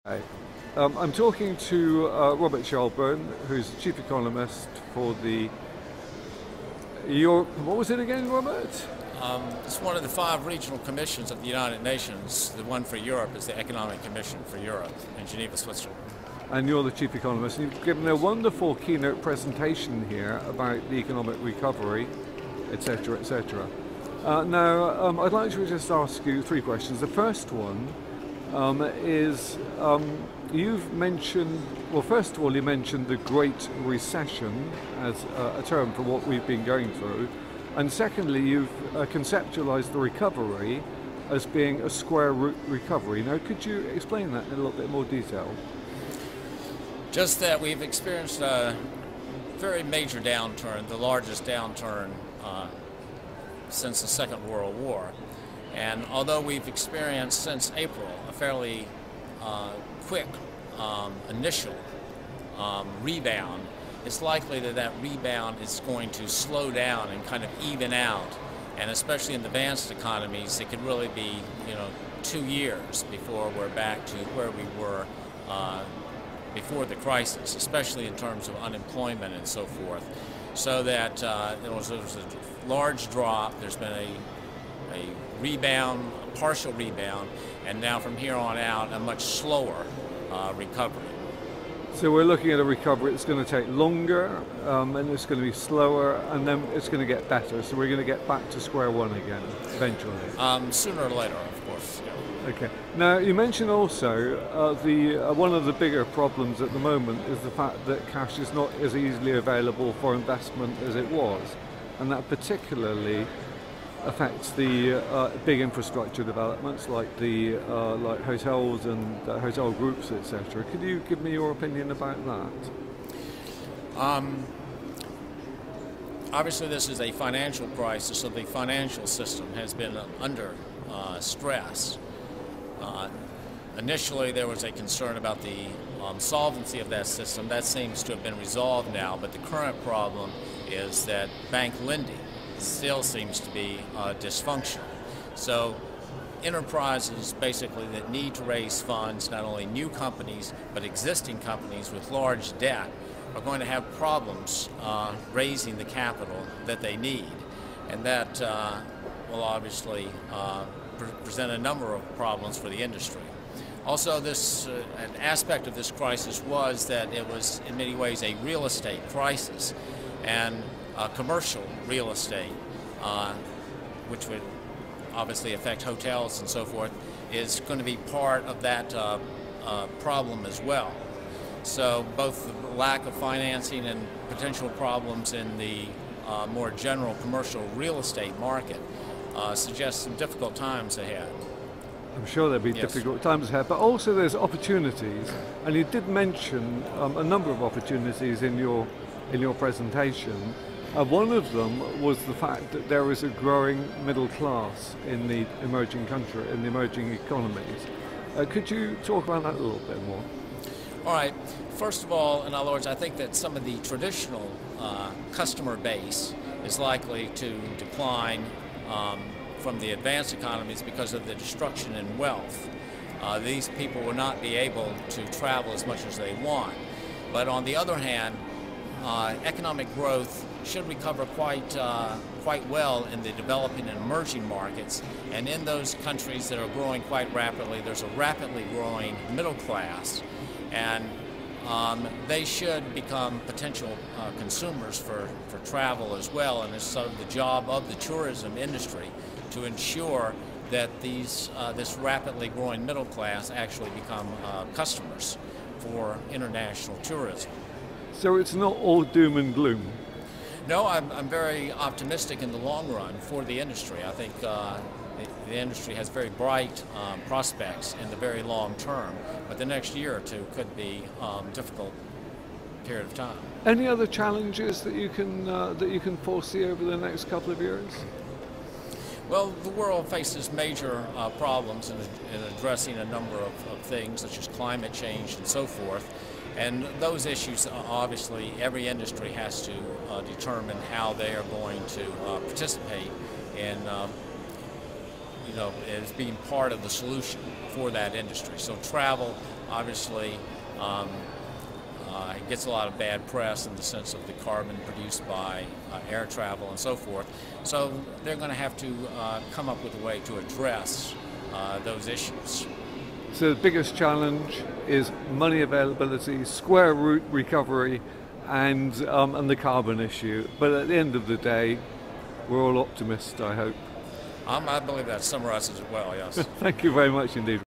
Hi. I'm talking to Robert Shelburne, who's the chief economist for the Europe. What was it again, Robert? It's one of the 5 regional commissions of the United Nations. The one for Europe is the Economic Commission for Europe in Geneva, Switzerland. And you're the chief economist. And you've given a wonderful keynote presentation here about the economic recovery, etc., etc. Now, I'd like to just ask you 3 questions. The first one is you've mentioned, well, first of all, you mentioned the Great Recession as a term for what we've been going through. And secondly, you've conceptualized the recovery as being a square root recovery. Now, could you explain that in a little bit more detail? Just that we've experienced a very major downturn, the largest downturn since the Second World War. And although we've experienced since April a fairly quick initial rebound, it's likely that that rebound is going to slow down and kind of even out. And especially in advanced economies, it could really be, 2 years before we're back to where we were before the crisis, especially in terms of unemployment and so forth. So that there was a large drop. There's been a rebound, a partial rebound, and now from here on out, a much slower recovery. So we're looking at a recovery that's going to take longer, and it's going to be slower, and then it's going to get better. So we're going to get back to square one again, eventually. Sooner or later, of course. Yeah. Okay. Now, you mentioned also one of the bigger problems at the moment is the fact that cash is not as easily available for investment as it was, and that particularly affects the big infrastructure developments like like hotels and hotel groups, etc. Could you give me your opinion about that? Obviously, this is a financial crisis, so the financial system has been under stress. Initially, there was a concern about the solvency of that system. That seems to have been resolved now, but the current problem is that bank lending still seems to be dysfunctional. So enterprises basically that need to raise funds, not only new companies, but existing companies with large debt, are going to have problems raising the capital that they need. And that will obviously present a number of problems for the industry. Also, an aspect of this crisis was that it was in many ways a real estate crisis, and commercial real estate, which would obviously affect hotels and so forth, is going to be part of that problem as well. So both the lack of financing and potential problems in the more general commercial real estate market suggest some difficult times ahead. I'm sure there'll be difficult times ahead, but also there's opportunities, and you did mention a number of opportunities in your presentation. One of them was the fact that there is a growing middle class in the emerging economies. Could you talk about that a little bit more? All right. First of all, in other words, I think that some of the traditional customer base is likely to decline from the advanced economies because of the destruction in wealth. These people will not be able to travel as much as they want. But on the other hand, economic growth should recover quite well in the developing and emerging markets. And in those countries that are growing quite rapidly, there's a rapidly growing middle class. And they should become potential consumers for travel as well. And it's sort of the job of the tourism industry to ensure that this rapidly growing middle class actually become customers for international tourism. So it's not all doom and gloom? No, I'm very optimistic in the long run for the industry. I think the industry has very bright prospects in the very long term, but the next year or two could be a difficult period of time. Any other challenges that you can foresee over the next couple of years? Well, the world faces major problems in addressing a number of things, such as climate change and so forth. And those issues, obviously, every industry has to determine how they are going to participate in as being part of the solution for that industry. So travel obviously it gets a lot of bad press in the sense of the carbon produced by air travel and so forth. So they're going to have to come up with a way to address those issues. So the biggest challenge is money availability, square root recovery, and the carbon issue. But at the end of the day, we're all optimists, I hope. I believe that summarizes it well, yes. Thank you very much indeed.